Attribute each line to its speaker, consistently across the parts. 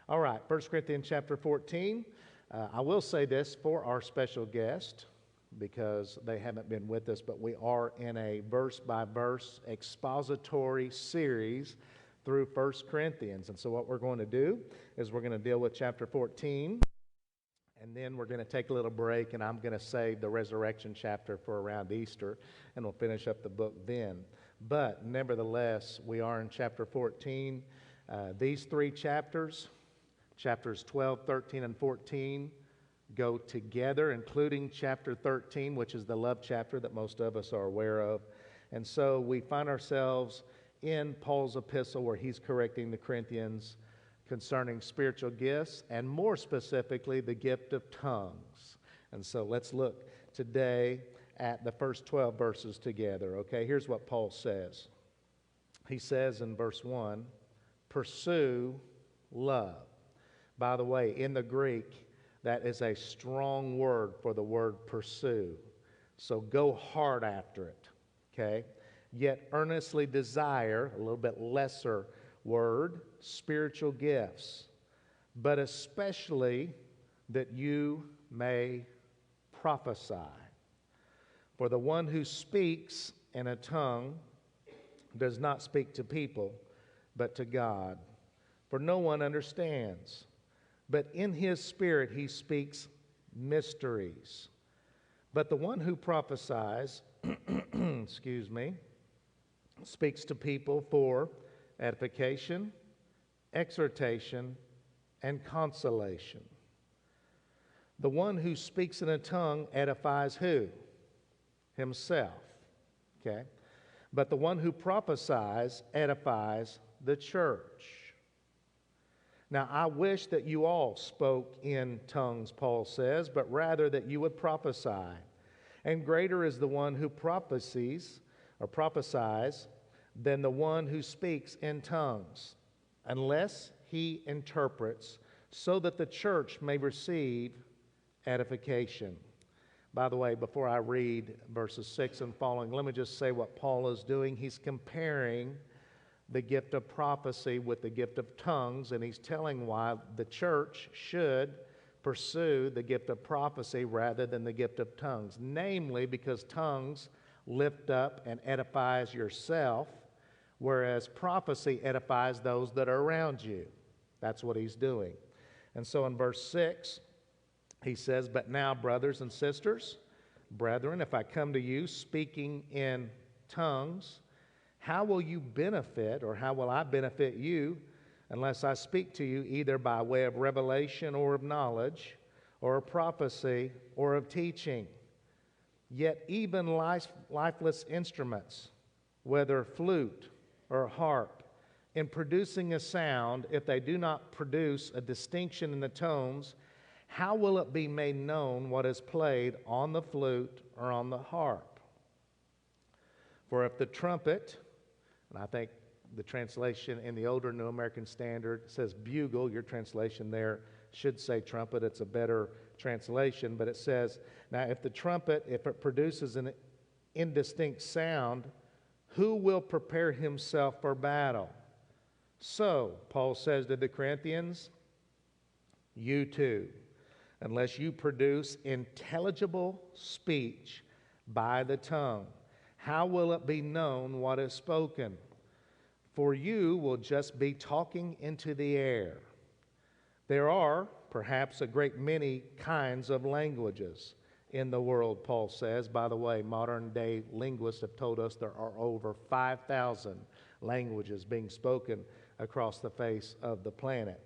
Speaker 1: All right, 1 Corinthians chapter 14. I will say this for our special guest, because they haven't been with us, but we are in a verse-by-verse expository series through 1 Corinthians. And so what we're going to do is we're going to deal with chapter 14, and then we're going to take a little break, and I'm going to save the resurrection chapter for around Easter, and we'll finish up the book then. But nevertheless, we are in chapter 14. These three chapters, chapters 12, 13, and 14, go together, including chapter 13, which is the love chapter that most of us are aware of. And so we find ourselves in Paul's epistle where he's correcting the Corinthians concerning spiritual gifts, and more specifically, the gift of tongues. And so let's look today at the first 12 verses together. Okay, here's what Paul says. He says in verse 1, pursue love. By the way, in the Greek, that is a strong word for the word pursue. So go hard after it, okay? Yet earnestly desire, a little bit lesser word, spiritual gifts, but especially that you may prophesy. For the one who speaks in a tongue does not speak to people, but to God. For no one understands. But in his spirit he speaks mysteries. But the one who prophesies, speaks to people for edification, exhortation, and consolation. The one who speaks in a tongue edifies who? Himself. Okay? But the one who prophesies edifies the church. Now, I wish that you all spoke in tongues, Paul says, but rather that you would prophesy. And greater is the one who prophesies than the one who speaks in tongues, unless he interprets, so that the church may receive edification. By the way, before I read verses 6 and following, let me just say what Paul is doing. He's comparing the gift of prophecy with the gift of tongues, and he's telling why the church should pursue the gift of prophecy rather than the gift of tongues. Namely, because tongues lift up and edifies yourself, whereas prophecy edifies those that are around you. That's what he's doing. And so in verse 6, he says, but now, brothers and sisters, brethren, if I come to you speaking in tongues, how will you benefit, or how will I benefit you, unless I speak to you either by way of revelation or of knowledge, or of prophecy, or of teaching? Yet even lifeless instruments, whether flute or harp, in producing a sound, if they do not produce a distinction in the tones, how will it be made known what is played on the flute or on the harp? For if the trumpet, and I think the translation in the older New American Standard says bugle. Your translation there should say trumpet. It's a better translation, but it says, now if the trumpet, if it produces an indistinct sound, who will prepare himself for battle? So, Paul says to the Corinthians, you too, unless you produce intelligible speech by the tongue, how will it be known what is spoken? For you will just be talking into the air. There are perhaps a great many kinds of languages in the world, Paul says. By the way, modern day linguists have told us there are over 5,000 languages being spoken across the face of the planet.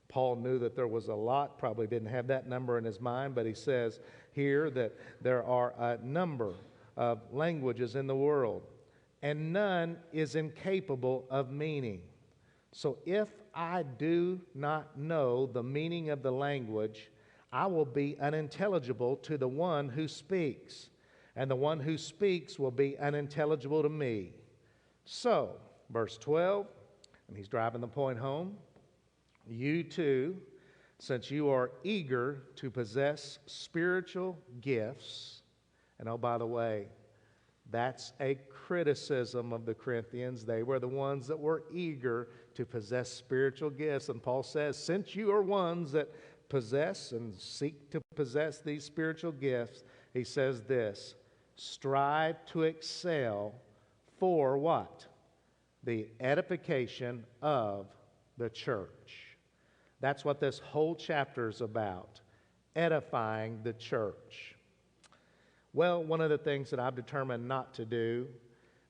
Speaker 1: Paul knew that there was a lot, probably didn't have that number in his mind, but he says here that there are a number of languages in the world, and none is incapable of meaning. So if I do not know the meaning of the language, I will be unintelligible to the one who speaks, and the one who speaks will be unintelligible to me. So, verse 12, and he's driving the point home, you too, since you are eager to possess spiritual gifts. And oh, by the way, that's a criticism of the Corinthians. They were the ones that were eager to possess spiritual gifts. And Paul says, since you are ones that possess and seek to possess these spiritual gifts, he says this, strive to excel for what? The edification of the church. That's what this whole chapter is about, edifying the church. Well, one of the things that I've determined not to do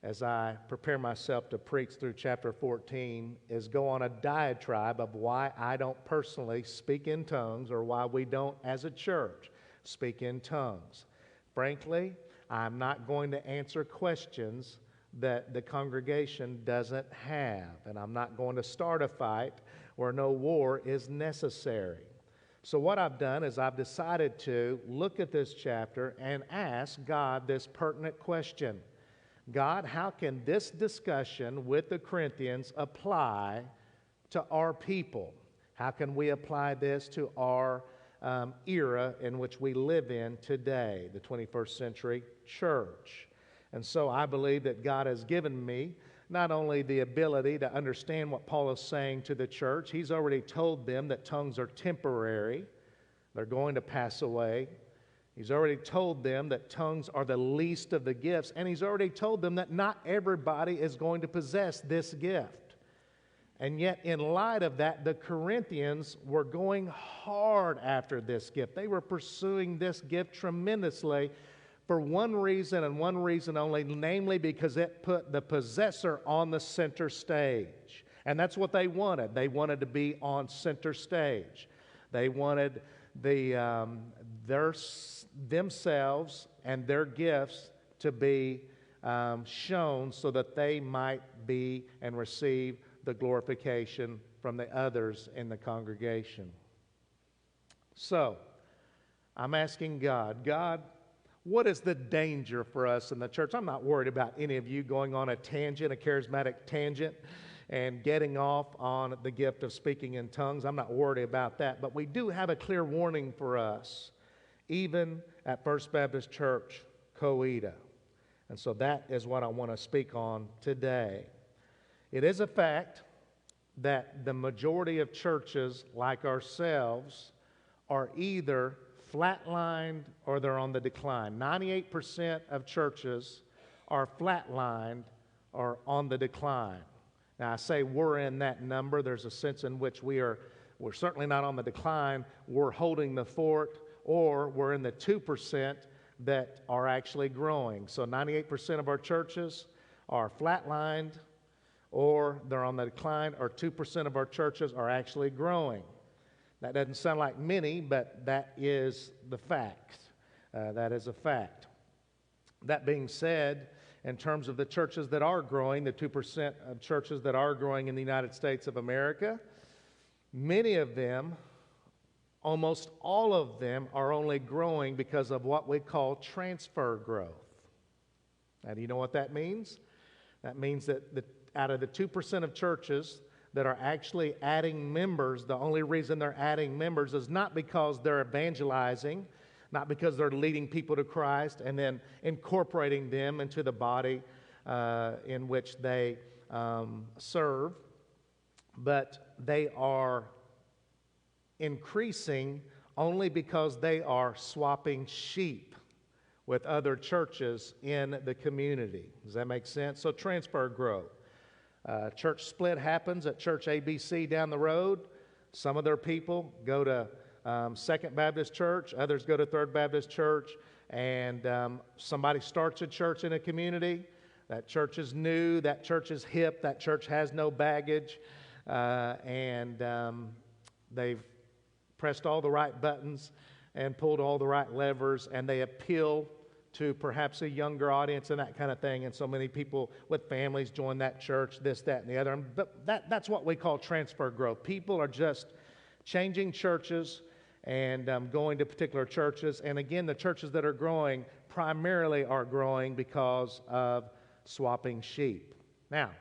Speaker 1: as I prepare myself to preach through chapter 14 is go on a diatribe of why I don't personally speak in tongues or why we don't as a church speak in tongues. Frankly, I'm not going to answer questions that the congregation doesn't have, and I'm not going to start a fight where no war is necessary. So what I've done is I've decided to look at this chapter and ask God this pertinent question. God, how can this discussion with the Corinthians apply to our people? How can we apply this to our era in which we live in today, the 21st century church? And so I believe that God has given me not only the ability to understand what Paul is saying to the church, he's already told them that tongues are temporary, they're going to pass away. He's already told them that tongues are the least of the gifts, and he's already told them that not everybody is going to possess this gift. And yet, in light of that, the Corinthians were going hard after this gift. They were pursuing this gift tremendously for one reason and one reason only, namely because it put the possessor on the center stage. And that's what they wanted. They wanted to be on center stage. They wanted themselves and their gifts to be shown so that they might be and receive the glorification from the others in the congregation. So, I'm asking God, what is the danger for us in the church? I'm not worried about any of you going on a tangent, a charismatic tangent, and getting off on the gift of speaking in tongues. I'm not worried about that. But we do have a clear warning for us, even at First Baptist Church, Coweta. And so that is what I want to speak on today. It is a fact that the majority of churches like ourselves are either flatlined or they're on the decline. 98% of churches are flatlined or on the decline. Now, I say we're in that number. There's a sense in which we're certainly not on the decline. We're holding the fort, or we're in the 2% that are actually growing. So 98% of our churches are flatlined, or they're on the decline, or 2% of our churches are actually growing. That doesn't sound like many, but that is the fact. That is a fact. That being said, in terms of the churches that are growing, the 2% of churches that are growing in the United States of America, many of them, almost all of them, are only growing because of what we call transfer growth. Now, do you know what that means? That means that out of the 2% of churches that are actually adding members, the only reason they're adding members is not because they're evangelizing, not because they're leading people to Christ and then incorporating them into the body in which they serve, but they are increasing only because they are swapping sheep with other churches in the community. Does that make sense? So transfer growth. Church split happens at Church ABC down the road. Some of their people go to Second Baptist Church, others go to Third Baptist Church, and somebody starts a church in a community. That church is new, that church is hip, that church has no baggage, and they've pressed all the right buttons and pulled all the right levers, and they appeal to perhaps a younger audience and that kind of thing. And so many people with families join that church, this, that, and the other. But that's what we call transfer growth. People are just changing churches and going to particular churches. And again, the churches that are growing primarily are growing because of swapping sheep. Now,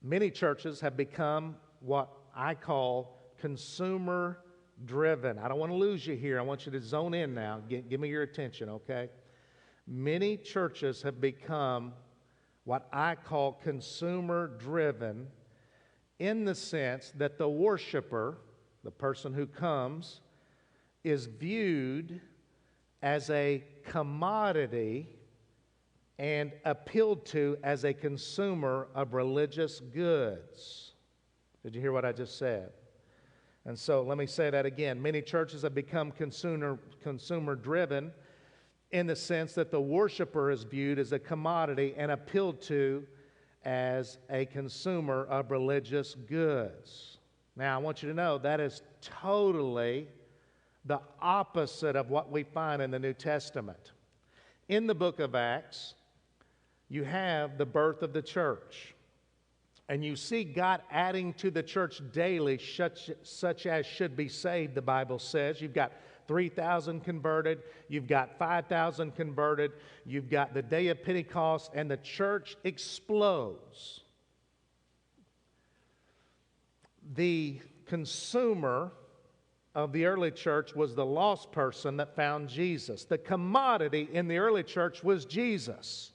Speaker 1: many churches have become what I call consumer-driven. I don't want to lose you here. I want you to zone in now. Give me your attention, okay? Many churches have become what I call consumer-driven in the sense that the worshiper, the person who comes, is viewed as a commodity and appealed to as a consumer of religious goods. Did you hear what I just said? And so let me say that again. Many churches have become consumer-driven in the sense that the worshiper is viewed as a commodity and appealed to as a consumer of religious goods. Now, I want you to know that is totally the opposite of what we find in the New Testament. In the book of Acts, you have the birth of the church. And you see God adding to the church daily such as should be saved, the Bible says. You've got 3,000 converted. You've got 5,000 converted. You've got the day of Pentecost, and the church explodes. The consumer of the early church was the lost person that found Jesus. The commodity in the early church was Jesus.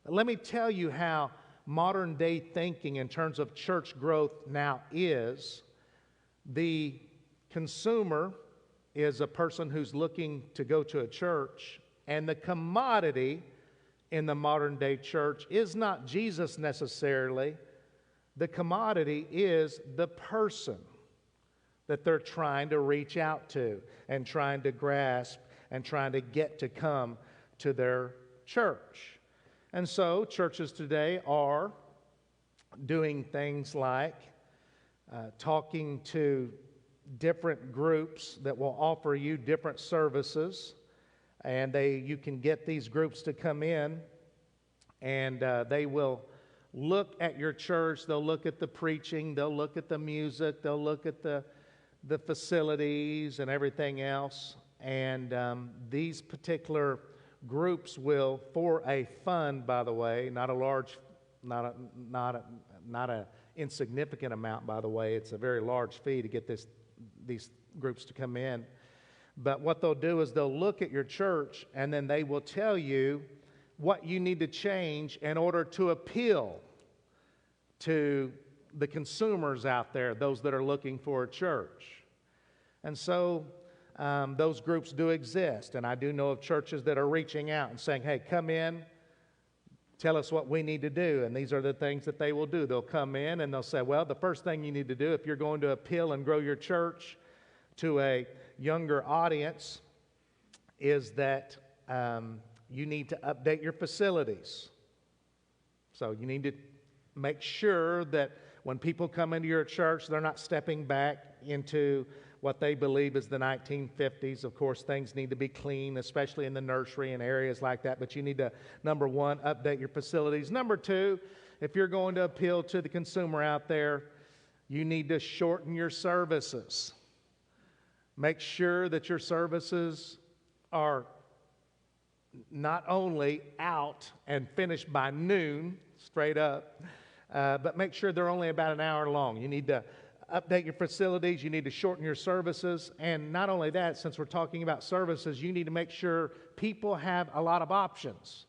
Speaker 1: But let me tell you how modern day thinking in terms of church growth now is. The consumer is a person who's looking to go to a church, and the commodity in the modern day church is not Jesus necessarily. The commodity is the person that they're trying to reach out to and trying to grasp and trying to get to come to their church. And so churches today are doing things like talking to different groups that will offer you different services, and you can get these groups to come in, and they will look at your church. They'll look at the preaching, they'll look at the music, they'll look at the facilities and everything else, and these particular groups will, for a fund, by the way, not a large, not a insignificant amount, by the way. It's a very large fee to get these groups to come in. But what they'll do is they'll look at your church, and then they will tell you what you need to change in order to appeal to the consumers out there, those that are looking for a church. And so those groups do exist, and I do know of churches that are reaching out and saying, hey, come in, tell us what we need to do, and these are the things that they will do. They'll come in and they'll say, well, the first thing you need to do if you're going to appeal and grow your church to a younger audience is that you need to update your facilities. So you need to make sure that when people come into your church, they're not stepping back into what they believe is the 1950s. Of course, things need to be clean, especially in the nursery and areas like that. But you need to, number one, update your facilities. Number two, if you're going to appeal to the consumer out there, you need to shorten your services. Make sure that your services are not only out and finished by noon, straight up, but make sure they're only about an hour long. You need to update your facilities. You need to shorten your services. And not only that, since we're talking about services, you need to make sure people have a lot of options.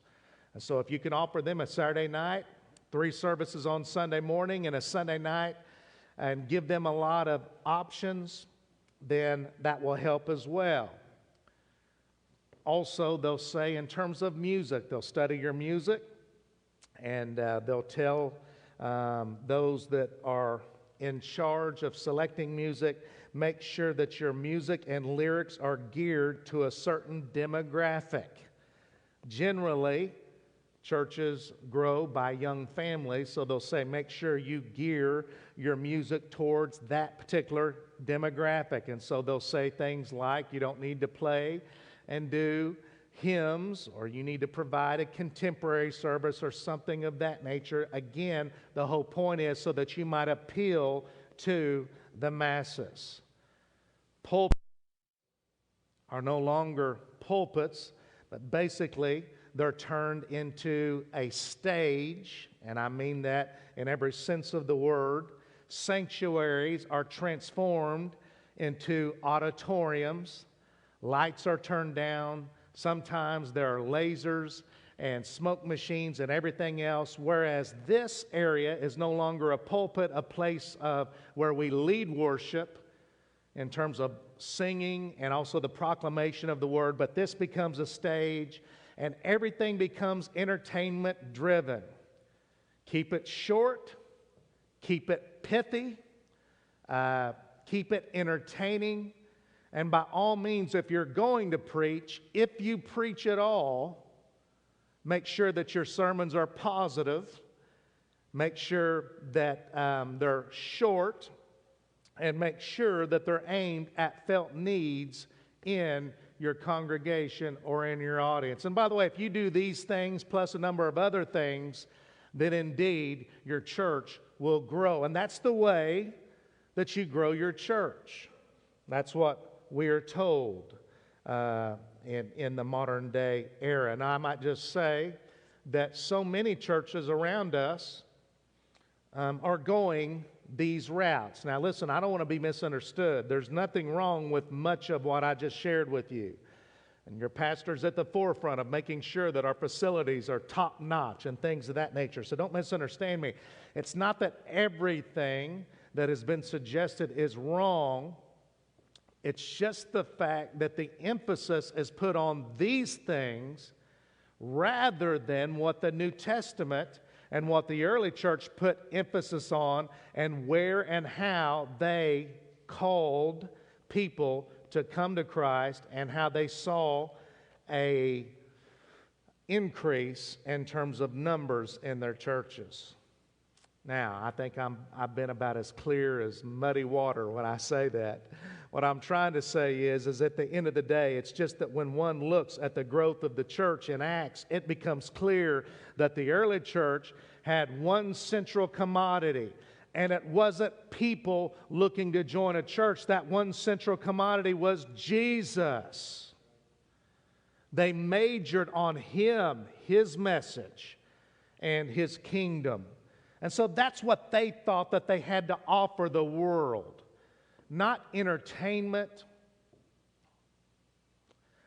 Speaker 1: And so if you can offer them a Saturday night, 3 services on Sunday morning and a Sunday night, and give them a lot of options, then that will help as well. Also, they'll say in terms of music, they'll study your music, and they'll tell those that are in charge of selecting music, make sure that your music and lyrics are geared to a certain demographic. Generally, churches grow by young families, so they'll say make sure you gear your music towards that particular demographic. And so they'll say things like you don't need to play and do hymns, or you need to provide a contemporary service or something of that nature. Again, the whole point is so that you might appeal to the masses. Pulpits are no longer pulpits, but basically they're turned into a stage, and I mean that in every sense of the word. Sanctuaries are transformed into auditoriums. Lights are turned down. Sometimes there are lasers and smoke machines and everything else, whereas this area is no longer a pulpit, a place of where we lead worship in terms of singing and also the proclamation of the word, but this becomes a stage and everything becomes entertainment driven. Keep it short, keep it pithy, keep it entertaining, and by all means, if you're going to preach, if you preach at all, make sure that your sermons are positive. Make sure that they're short. And make sure that they're aimed at felt needs in your congregation or in your audience. And by the way, if you do these things plus a number of other things, then indeed your church will grow. And that's the way that you grow your church. That's what we are told in the modern day era. And I might just say that so many churches around us are going these routes. Now listen, I don't want to be misunderstood. There's nothing wrong with much of what I just shared with you. And your pastor's at the forefront of making sure that our facilities are top notch and things of that nature. So don't misunderstand me. It's not that everything that has been suggested is wrong. It's just the fact that the emphasis is put on these things rather than what the New Testament and what the early church put emphasis on and where and how they called people to come to Christ and how they saw a increase in terms of numbers in their churches. Now, I think I've been about as clear as muddy water when I say that. What I'm trying to say is at the end of the day, it's just that when one looks at the growth of the church in Acts, it becomes clear that the early church had one central commodity, and it wasn't people looking to join a church. That one central commodity was Jesus. They majored on Him, His message, and His kingdom. And so that's what they thought that they had to offer the world. Not entertainment,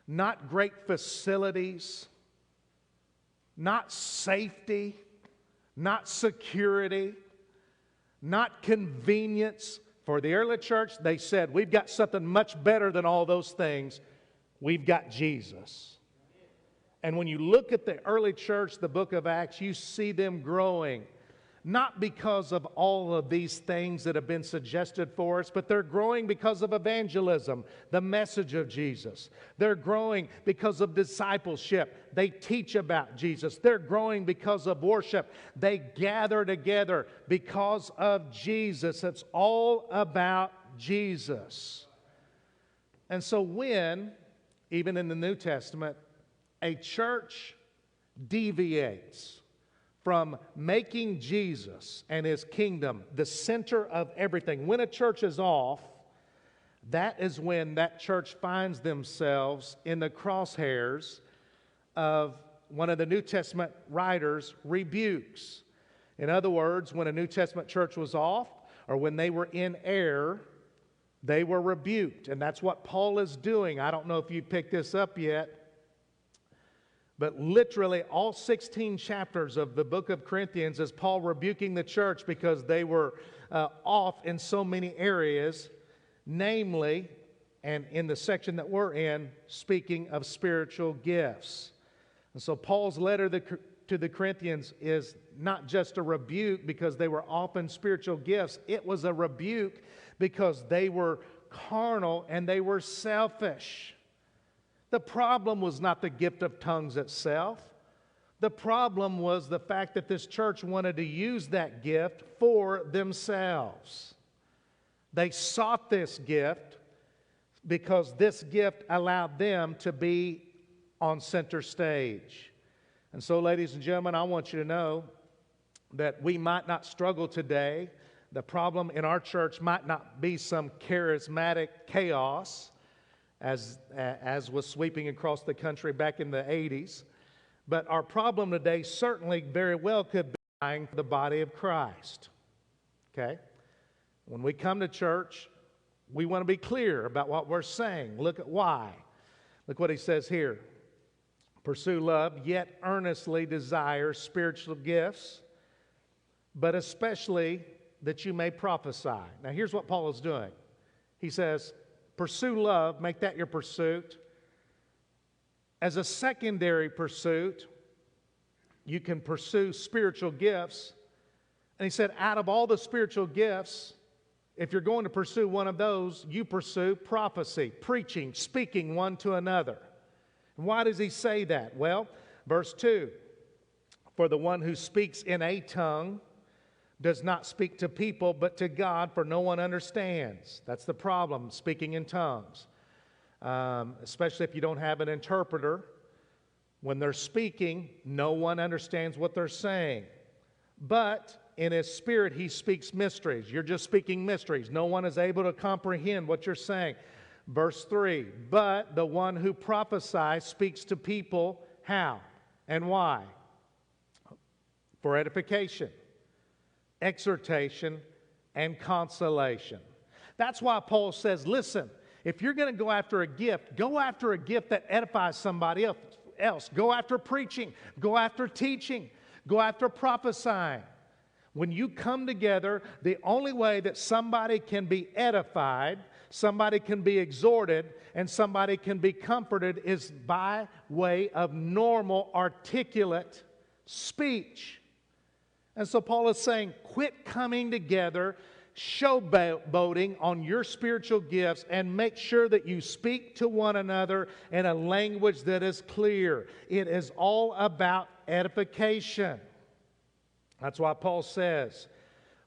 Speaker 1: not great facilities, not safety, not security, not convenience. For the early church, they said, we've got something much better than all those things. We've got Jesus. And when you look at the early church, the book of Acts, you see them growing. Not because of all of these things that have been suggested for us, but they're growing because of evangelism, the message of Jesus. They're growing because of discipleship. They teach about Jesus. They're growing because of worship. They gather together because of Jesus. It's all about Jesus. And so when, even in the New Testament, a church deviates from making Jesus and His kingdom the center of everything. When a church is off, that is when that church finds themselves in the crosshairs of one of the New Testament writers' rebukes. In other words, when a New Testament church was off, or when they were in error, they were rebuked. And that's what Paul is doing. I don't know if you picked this up yet, but literally all 16 chapters of the book of Corinthians is Paul rebuking the church because they were off in so many areas, namely, and in the section that we're in, speaking of spiritual gifts. And so Paul's letter to the Corinthians is not just a rebuke because they were off in spiritual gifts. It was a rebuke because they were carnal and they were selfish. The problem was not the gift of tongues itself. The problem was the fact that this church wanted to use that gift for themselves. They sought this gift because this gift allowed them to be on center stage. And so, ladies and gentlemen, I want you to know that we might not struggle today. The problem in our church might not be some charismatic chaos, as was sweeping across the country back in the 80s. But our problem today certainly very well could be the body of Christ. Okay? When we come to church, we want to be clear about what we're saying. Look at why. Look what he says here. Pursue love, yet earnestly desire spiritual gifts, but especially that you may prophesy. Now here's what Paul is doing. He says, pursue love, make that your pursuit. As a secondary pursuit, you can pursue spiritual gifts. And he said, out of all the spiritual gifts, if you're going to pursue one of those, you pursue prophecy, preaching, speaking one to another. And why does he say that? Well, verse 2, for the one who speaks in a tongue does not speak to people but to God, for no one understands. That's the problem, speaking in tongues. Especially if you don't have an interpreter. When they're speaking, no one understands what they're saying. But in his spirit, he speaks mysteries. You're just speaking mysteries. No one is able to comprehend what you're saying. Verse 3, but the one who prophesies speaks to people how and why? For edification, exhortation, and consolation. That's why Paul says, listen, if you're going to go after a gift that edifies somebody else. Go after preaching. Go after teaching. Go after prophesying. When you come together, the only way that somebody can be edified, somebody can be exhorted, and somebody can be comforted is by way of normal, articulate speech. And so Paul is saying, quit coming together, showboating on your spiritual gifts, and make sure that you speak to one another in a language that is clear. It is all about edification. That's why Paul says,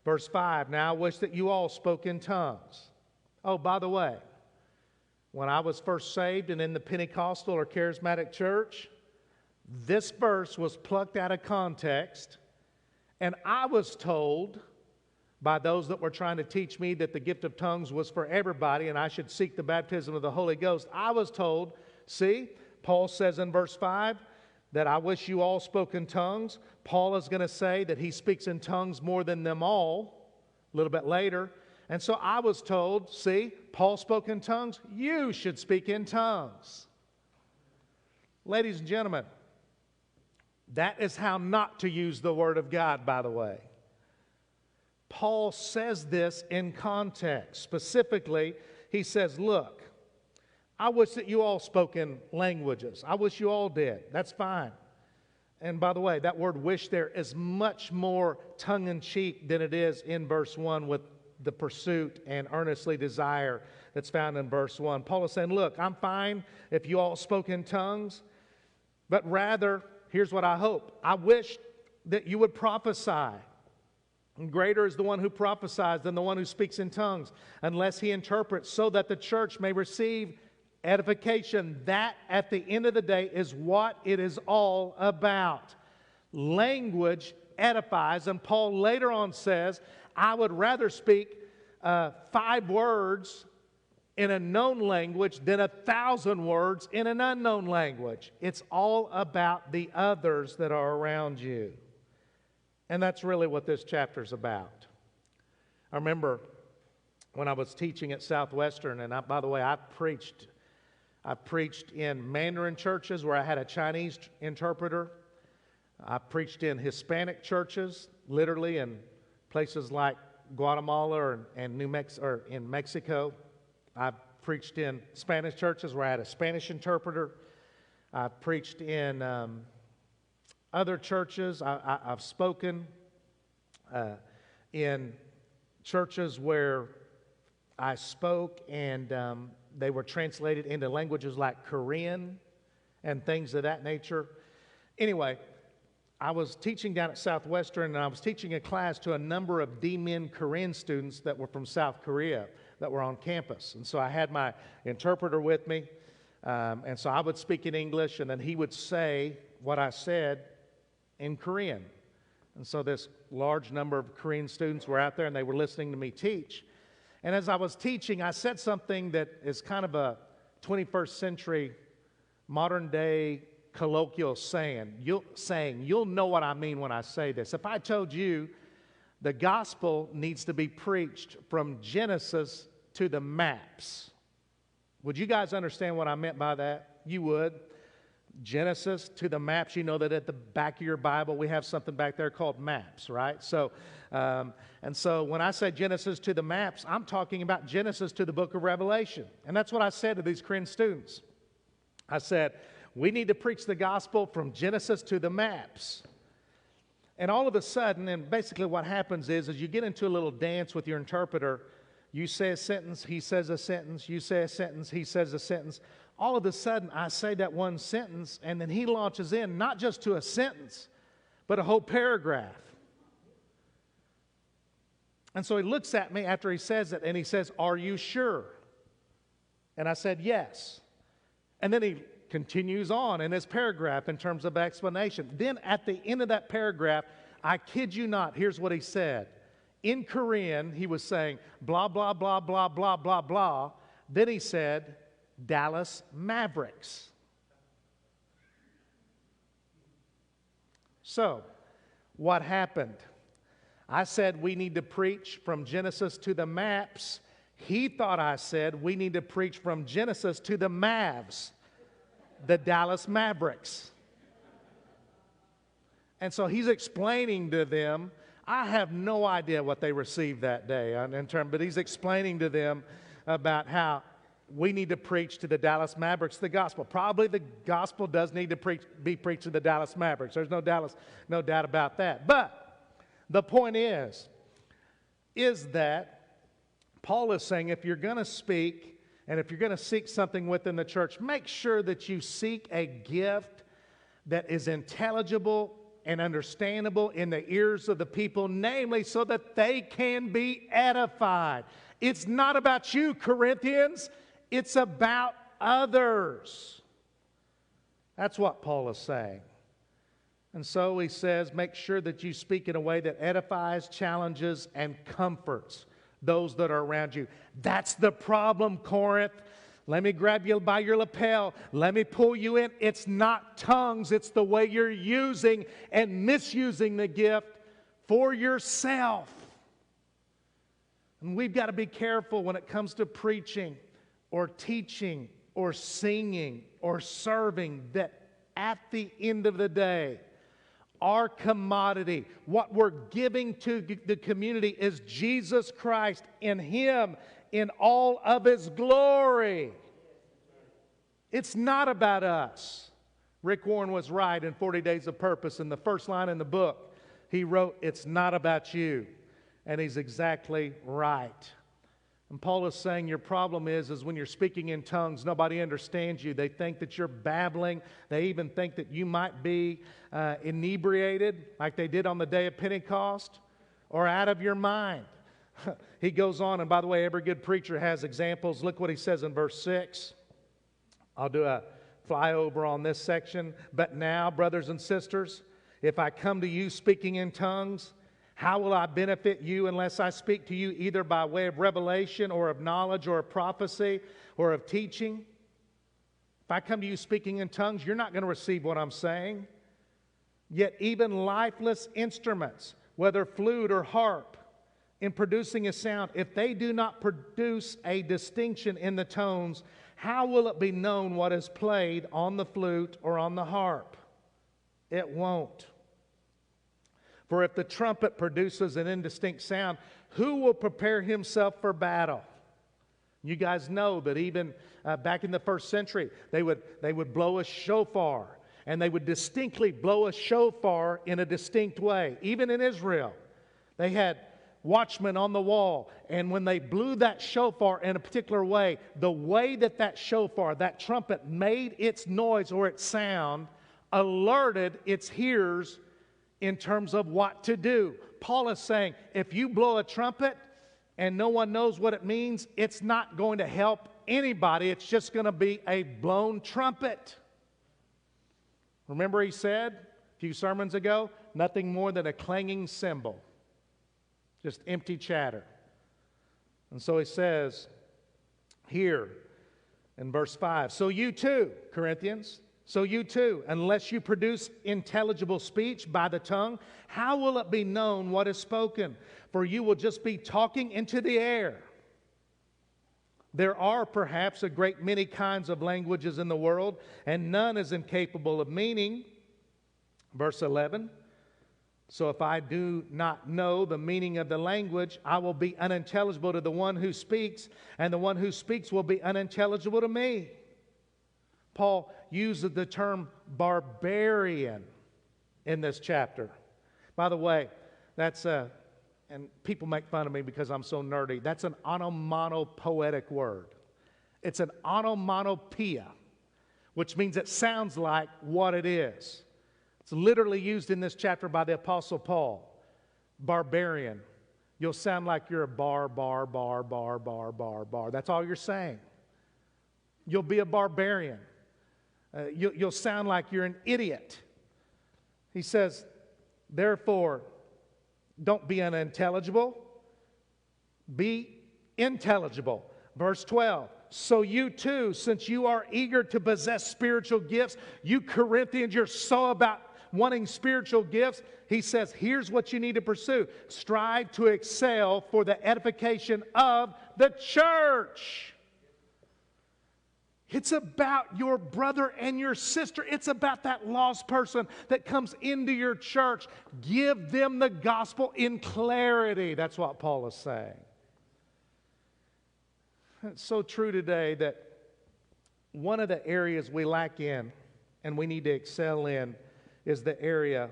Speaker 1: verse 5, now I wish that you all spoke in tongues. Oh, by the way, when I was first saved and in the Pentecostal or charismatic church, this verse was plucked out of context, and I was told by those that were trying to teach me that the gift of tongues was for everybody and I should seek the baptism of the Holy Ghost. I was told, see, Paul says in verse 5 that I wish you all spoke in tongues. Paul is going to say that he speaks in tongues more than them all a little bit later. And so I was told, see, Paul spoke in tongues. You should speak in tongues. Ladies and gentlemen, that is how not to use the Word of God, by the way. Paul says this in context. Specifically, he says, look, I wish that you all spoke in languages. I wish you all did. That's fine. And by the way, that word wish there is much more tongue-in-cheek than it is in verse 1 with the pursuit and earnestly desire that's found in verse 1. Paul is saying, look, I'm fine if you all spoke in tongues, but rather, here's what I hope. I wish that you would prophesy. And greater is the one who prophesies than the one who speaks in tongues, unless he interprets, so that the church may receive edification. That, at the end of the day, is what it is all about. Language edifies, and Paul later on says, I would rather speak 5 words in a known language than 1,000 words in an unknown language. It's all about the others that are around you. And that's really what this chapter is about. I remember when I was teaching at Southwestern, and by the way, I preached in Mandarin churches where I had a Chinese interpreter. I preached in Hispanic churches, literally in places like Guatemala and in Mexico. I preached in Spanish churches where I had a Spanish interpreter. I preached in other churches. I've spoken in churches where I spoke and they were translated into languages like Korean and things of that nature. Anyway, I was teaching down at Southwestern, and I was teaching a class to a number of D-Min Korean students that were from South Korea that were on campus. And so I had my interpreter with me, and so I would speak in English, and then he would say what I said in Korean. And so this large number of Korean students were out there, and they were listening to me teach. And as I was teaching, I said something that is kind of a 21st century, modern-day colloquial saying. You'll know what I mean when I say this. If I told you the gospel needs to be preached from Genesis to the maps, would you guys understand what I meant by that? You would. Genesis to the maps. You know that at the back of your Bible we have something back there called maps, right? So when I say Genesis to the maps, I'm talking about Genesis to the book of Revelation. And that's what I said to these Korean students. I said, we need to preach the gospel from Genesis to the maps. And all of a sudden, and basically what happens is you get into a little dance with your interpreter. You say a sentence, he says a sentence, you say a sentence, he says a sentence. All of a sudden, I say that one sentence, and then he launches in not just to a sentence, but a whole paragraph. And so he looks at me after he says it, and he says, "Are you sure?" And I said, "Yes." And then he continues on in his paragraph in terms of explanation. Then at the end of that paragraph, I kid you not, here's what he said. In Korean, he was saying, blah, blah, blah, blah, blah, blah, blah. Then he said, Dallas Mavericks. So, what happened? I said we need to preach from Genesis to the maps. He thought I said we need to preach from Genesis to the Mavs, the Dallas Mavericks. And so he's explaining to them, I have no idea what they received that day but he's explaining to them about how we need to preach to the Dallas Mavericks the gospel. Probably the gospel does need to be preached to the Dallas Mavericks. There's no doubt about that. But the point is that Paul is saying if you're going to speak and if you're going to seek something within the church, make sure that you seek a gift that is intelligible and understandable in the ears of the people, namely so that they can be edified. It's not about you, Corinthians. It's about others. That's what Paul is saying. And so he says, make sure that you speak in a way that edifies, challenges, and comforts those that are around you. That's the problem, Corinth. Let me grab you by your lapel. Let me pull you in. It's not tongues. It's the way you're using and misusing the gift for yourself. And we've got to be careful when it comes to preaching or teaching or singing or serving that at the end of the day, our commodity, what we're giving to the community is Jesus Christ in Him in all of His glory. It's not about us. Rick Warren was right in 40 Days of Purpose. In the first line in the book, he wrote, it's not about you. And he's exactly right. And Paul is saying your problem is when you're speaking in tongues, nobody understands you. They think that you're babbling. They even think that you might be inebriated, like they did on the day of Pentecost, or out of your mind. He goes on, and by the way, every good preacher has examples. Look what he says in verse 6. I'll do a flyover on this section. But now, brothers and sisters, if I come to you speaking in tongues, how will I benefit you unless I speak to you either by way of revelation or of knowledge or of prophecy or of teaching? If I come to you speaking in tongues, you're not going to receive what I'm saying. Yet even lifeless instruments, whether flute or harp, in producing a sound, if they do not produce a distinction in the tones, how will it be known what is played on the flute or on the harp? It won't. For if the trumpet produces an indistinct sound, who will prepare himself for battle? You guys know that even back in the first century, they would blow a shofar, and they would distinctly blow a shofar in a distinct way. Even in Israel, they had watchmen on the wall, and when they blew that shofar in a particular way, the way that shofar, that trumpet made its noise or its sound, alerted its hearers in terms of what to do. Paul is saying, if you blow a trumpet and no one knows what it means, it's not going to help anybody. It's just going to be a blown trumpet. Remember he said a few sermons ago, nothing more than a clanging cymbal. Just empty chatter. And so he says here in verse 5, so you too, Corinthians, so you too, unless you produce intelligible speech by the tongue, how will it be known what is spoken? For you will just be talking into the air. There are perhaps a great many kinds of languages in the world, and none is incapable of meaning. Verse 11, so if I do not know the meaning of the language, I will be unintelligible to the one who speaks, and the one who speaks will be unintelligible to me. Paul uses the term barbarian in this chapter. By the way, that's and people make fun of me because I'm so nerdy. That's an onomatopoetic word. It's an onomatopoeia, which means it sounds like what it is. It's literally used in this chapter by the Apostle Paul. Barbarian. You'll sound like you're a bar. That's all you're saying. You'll be a barbarian. You'll sound like you're an idiot. He says, therefore, don't be unintelligible. Be intelligible. Verse 12. So you too, since you are eager to possess spiritual gifts, you Corinthians, you're so about wanting spiritual gifts. He says, here's what you need to pursue. Strive to excel for the edification of the church. It's about your brother and your sister. It's about that lost person that comes into your church. Give them the gospel in clarity. That's what Paul is saying. It's so true today that one of the areas we lack in and we need to excel in is the area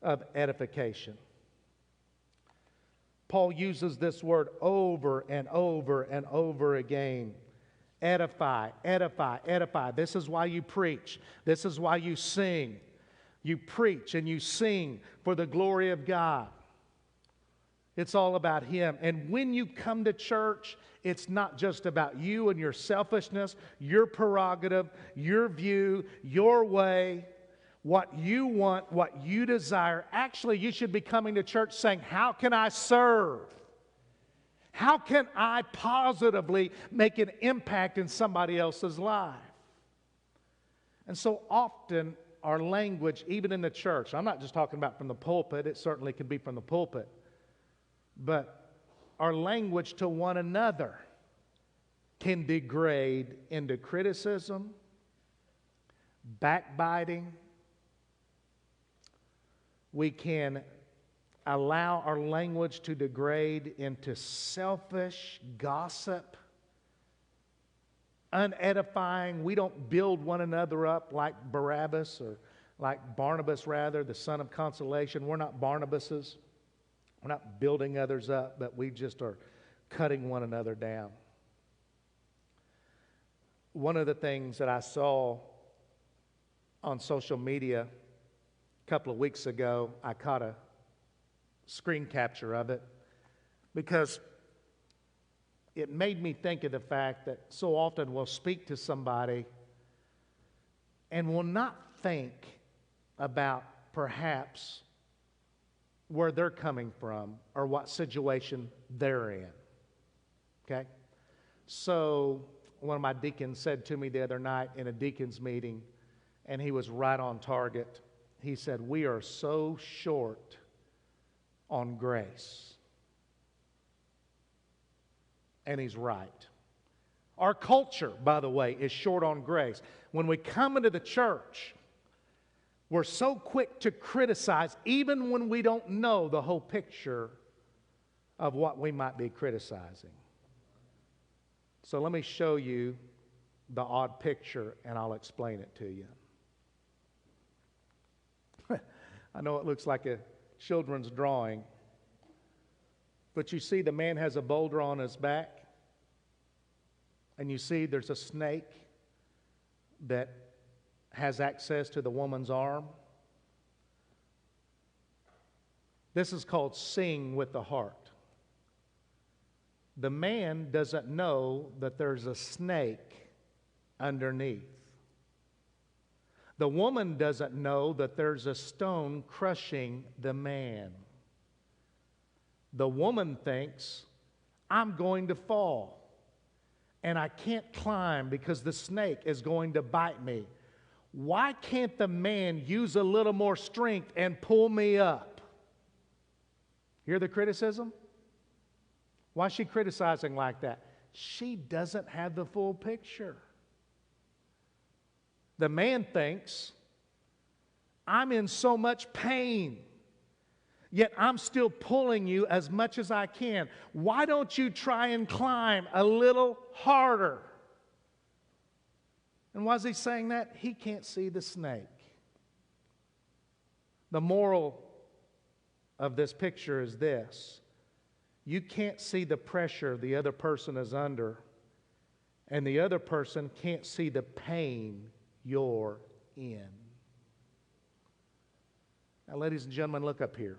Speaker 1: of edification. Paul uses this word over and over and over again. Edify, edify, edify. This is why you preach. This is why you sing. You preach and you sing for the glory of God. It's all about Him. And when you come to church, it's not just about you and your selfishness, your prerogative, your view, your way, what you want, what you desire. Actually, you should be coming to church saying, how can I serve? How can I positively make an impact in somebody else's life? And so often our language, even in the church, I'm not just talking about from the pulpit, it certainly can be from the pulpit, but our language to one another can degrade into criticism, backbiting. We can allow our language to degrade into selfish gossip, unedifying. We don't build one another up like Barabbas, or like Barnabas, rather, the son of consolation. We're not Barnabases. We're not building others up, but we just are cutting one another down. One of the things that I saw on social media a couple of weeks ago, I caught a screen capture of it because it made me think of the fact that so often we'll speak to somebody and we'll not think about perhaps where they're coming from or what situation they're in. Okay? So one of my deacons said to me the other night in a deacons meeting, and he was right on target. He said, we are so short on grace. And he's right. Our culture, by the way, is short on grace. When we come into the church, we're so quick to criticize, even when we don't know the whole picture of what we might be criticizing. So let me show you the odd picture, and I'll explain it to you. I know it looks like a children's drawing, but you see the man has a boulder on his back, and you see there's a snake that has access to the woman's arm. This is called seeing with the heart. The man doesn't know that there's a snake underneath. The woman doesn't know that there's a stone crushing the man. The woman thinks, I'm going to fall, and I can't climb because the snake is going to bite me. Why can't the man use a little more strength and pull me up? Hear the criticism? Why is she criticizing like that? she doesn't have the full picture. The man thinks, I'm in so much pain, yet I'm still pulling you as much as I can. Why don't you try and climb a little harder? And why is he saying that? He can't see the snake. The moral of this picture is this: you can't see the pressure the other person is under, and the other person can't see the pain you're in. Now, ladies and gentlemen, look up here.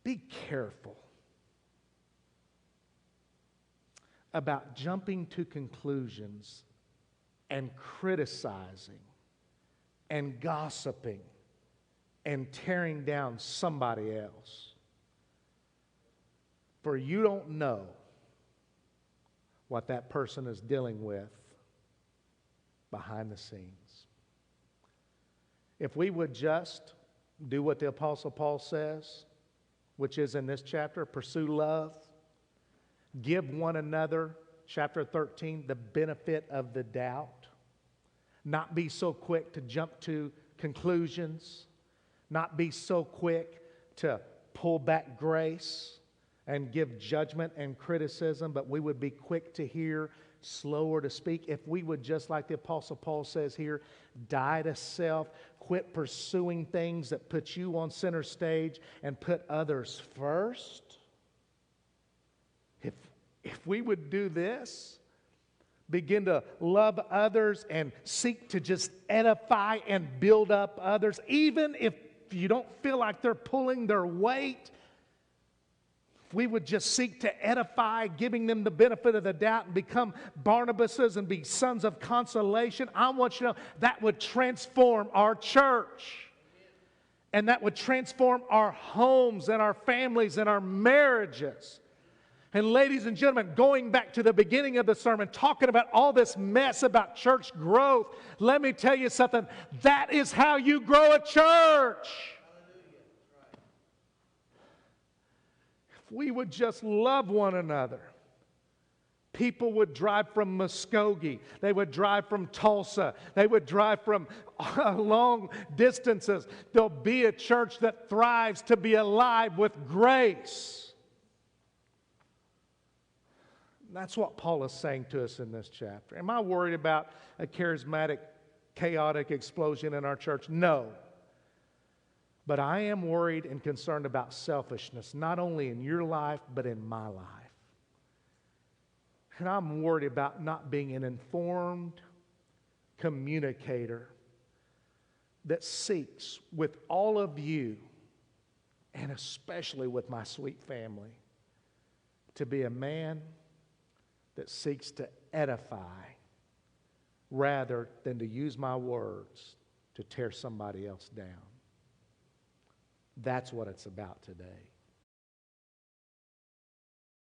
Speaker 1: Be careful about jumping to conclusions and criticizing and gossiping and tearing down somebody else. For you don't know what that person is dealing with behind the scenes. If we would just do what the Apostle Paul says, which is in this chapter, pursue love, give one another, chapter 13, the benefit of the doubt, not be so quick to jump to conclusions, not be so quick to pull back grace and give judgment and criticism, but we would be quick to hear, slower to speak. If we would just, like the Apostle Paul says here, die to self, quit pursuing things that put you on center stage and put others first. If we would do this, begin to love others and seek to just edify and build up others, even if you don't feel like they're pulling their weight, if we would just seek to edify, giving them the benefit of the doubt and become Barnabases and be sons of consolation, I want you to know that would transform our church. And that would transform our homes and our families and our marriages. And ladies and gentlemen, going back to the beginning of the sermon, talking about all this mess about church growth, let me tell you something. That is how you grow a church. If we would just love one another, people would drive from Muskogee. They would drive from Tulsa. They would drive from long distances. There'll be a church that thrives to be alive with grace. That's what Paul is saying to us in this chapter. Am I worried about a charismatic, chaotic explosion in our church? No. But I am worried and concerned about selfishness, not only in your life, but in my life. And I'm worried about not being an informed communicator that seeks with all of you, and especially with my sweet family, to be a man that seeks to edify rather than to use my words to tear somebody else down. That's what it's about today.